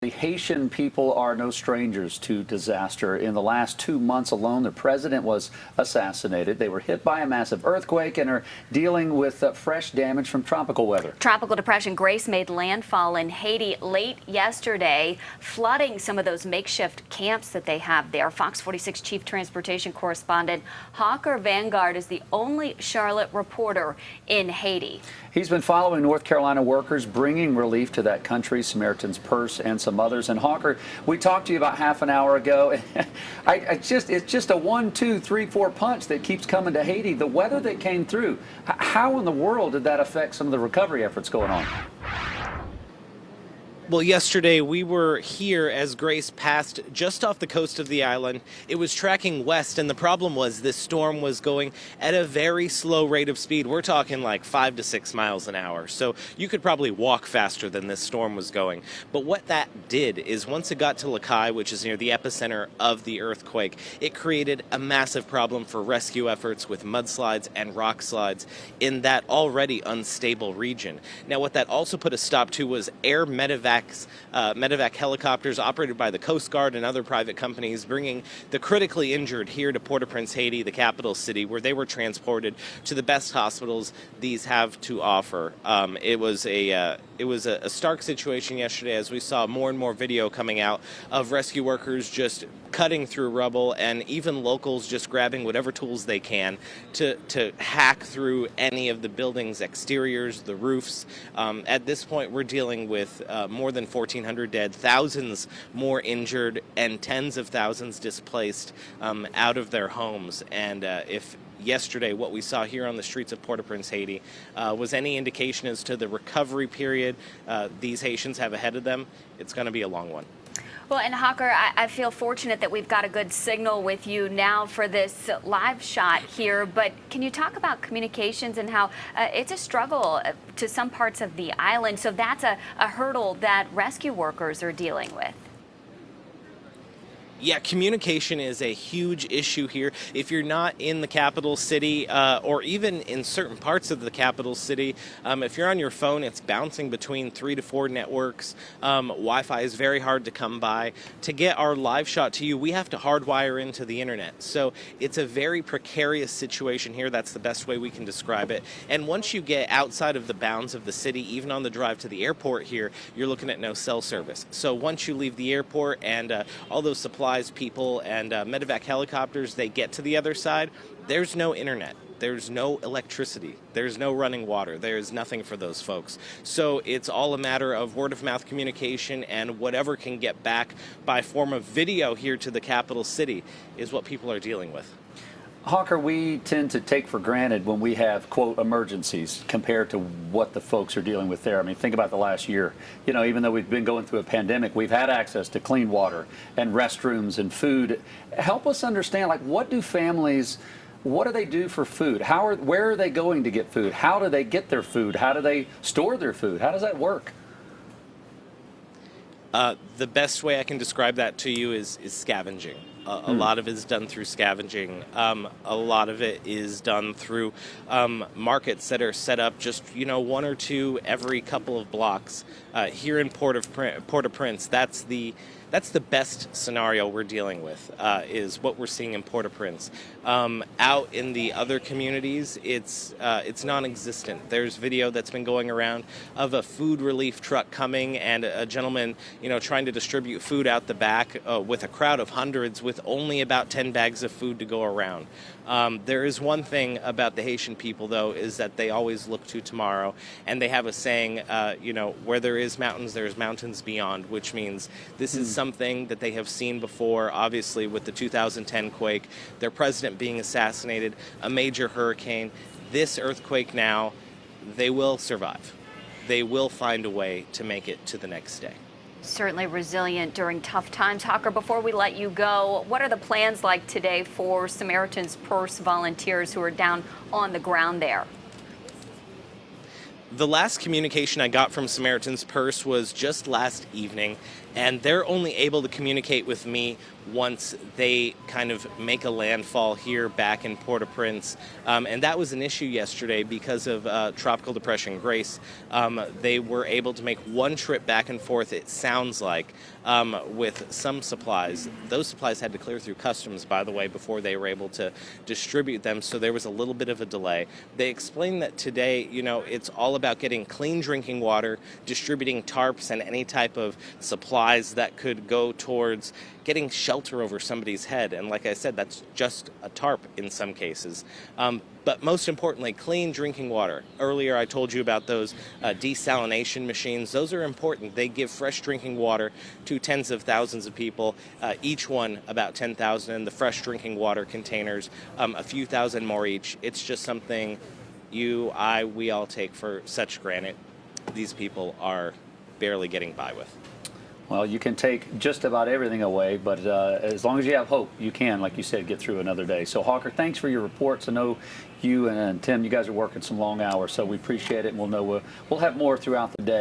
The Haitian people are no strangers to disaster. In the last 2 months alone, the president was assassinated. They were hit by a massive earthquake and are dealing with fresh damage from tropical weather. Tropical depression Grace made landfall in Haiti late yesterday, flooding some of those makeshift camps that they have there. Fox 46 chief transportation correspondent Hawker Vanguard is the only Charlotte reporter in Haiti. He's been following North Carolina workers bringing relief to that country, Samaritan's Purse and some others. And Hawker, we talked to you about half an hour ago. It's just a 1, 2, 3, 4 punch that keeps coming to Haiti. The weather that came through, how in the world did that affect some of the recovery efforts going on? Well, yesterday we were here as Grace passed just off the coast of the island. It was tracking west, and the problem was this storm was going at a very slow rate of speed. We're talking like 5 to 6 miles an hour. So you could probably walk faster than this storm was going. But what that did is once it got to Lakai, which is near the epicenter of the earthquake, it created a massive problem for rescue efforts with mudslides and rock slides in that already unstable region. Now, what that also put a stop to was air medevac helicopters operated by the Coast Guard and other private companies, bringing the critically injured here to Port-au-Prince, Haiti, the capital city, where they were transported to the best hospitals these have to offer. It was a stark situation yesterday as we saw more and more video coming out of rescue workers just cutting through rubble, and even locals just grabbing whatever tools they can to hack through any of the buildings' exteriors, the roofs. At this point, we're dealing with more than 1,400 dead, thousands more injured, and tens of thousands displaced out of their homes. And if yesterday what we saw here on the streets of Port-au-Prince, Haiti, was any indication as to the recovery period these Haitians have ahead of them, it's going to be a long one. Well, and Hawker, I feel fortunate that we've got a good signal with you now for this live shot here, but can you talk about communications and how it's a struggle to some parts of the island, so that's a hurdle that rescue workers are dealing with? Yeah, communication is a huge issue here. If you're not in the capital city or even in certain parts of the capital city, if you're on your phone, it's bouncing between 3 to 4 networks. Wi-Fi is very hard to come by. To get our live shot to you, we have to hardwire into the internet. So it's a very precarious situation here. That's the best way we can describe it. And once you get outside of the bounds of the city, even on the drive to the airport here, you're looking at no cell service. So once you leave the airport and all those supplies, people and medevac helicopters, they get to the other side, there's no internet, there's no electricity, there's no running water, there's nothing for those folks. So it's all a matter of word-of-mouth communication, and whatever can get back by form of video here to the capital city is what people are dealing with. Hawker, we tend to take for granted when we have, quote, emergencies compared to what the folks are dealing with there. I mean, think about the last year. You know, even though we've been going through a pandemic, we've had access to clean water and restrooms and food. Help us understand, like, what do they do for food? Where are they going to get food? How do they get their food? How do they store their food? How does that work? The best way I can describe that to you is scavenging. A lot of it is done through scavenging. A lot of it is done through markets that are set up just, 1 or 2 every couple of blocks. Here in Port-au-Prince, that's the best scenario we're dealing with, is what we're seeing in Port-au-Prince. Out in the other communities, it's non-existent. There's video that's been going around of a food relief truck coming and a gentleman, trying to distribute food out the back with a crowd of hundreds with only about 10 bags of food to go around. There is one thing about the Haitian people, though, is that they always look to tomorrow, and they have a saying, where there is mountains, there's mountains beyond, which means this is something that they have seen before, obviously, with the 2010 quake, their president being assassinated, a major hurricane. This earthquake now, they will survive. They will find a way to make it to the next day. Certainly resilient during tough times. Hawker, before we let you go, what are the plans like today for Samaritan's Purse volunteers who are down on the ground there? The last communication I got from Samaritan's Purse was just last evening, and they're only able to communicate with me once they kind of make a landfall here back in Port-au-Prince. And that was an issue yesterday because of Tropical Depression Grace. They were able to make one trip back and forth, it sounds like, with some supplies. Those supplies had to clear through customs, by the way, before they were able to distribute them, so there was a little bit of a delay. They explained that today, it's all about getting clean drinking water, distributing tarps and any type of supplies that could go towards getting shelter over somebody's head. And like I said, that's just a tarp in some cases. But most importantly, clean drinking water. Earlier I told you about those desalination machines. Those are important. They give fresh drinking water to tens of thousands of people, each one about 10,000, and the fresh drinking water containers, a few thousand more each. It's just something we all take for such granted. These people are barely getting by with. Well, you can take just about everything away, but as long as you have hope, you can, like you said, get through another day. So, Hawker, thanks for your reports. I know you and Tim, you guys are working some long hours, so we appreciate it, and we'll have more throughout the day.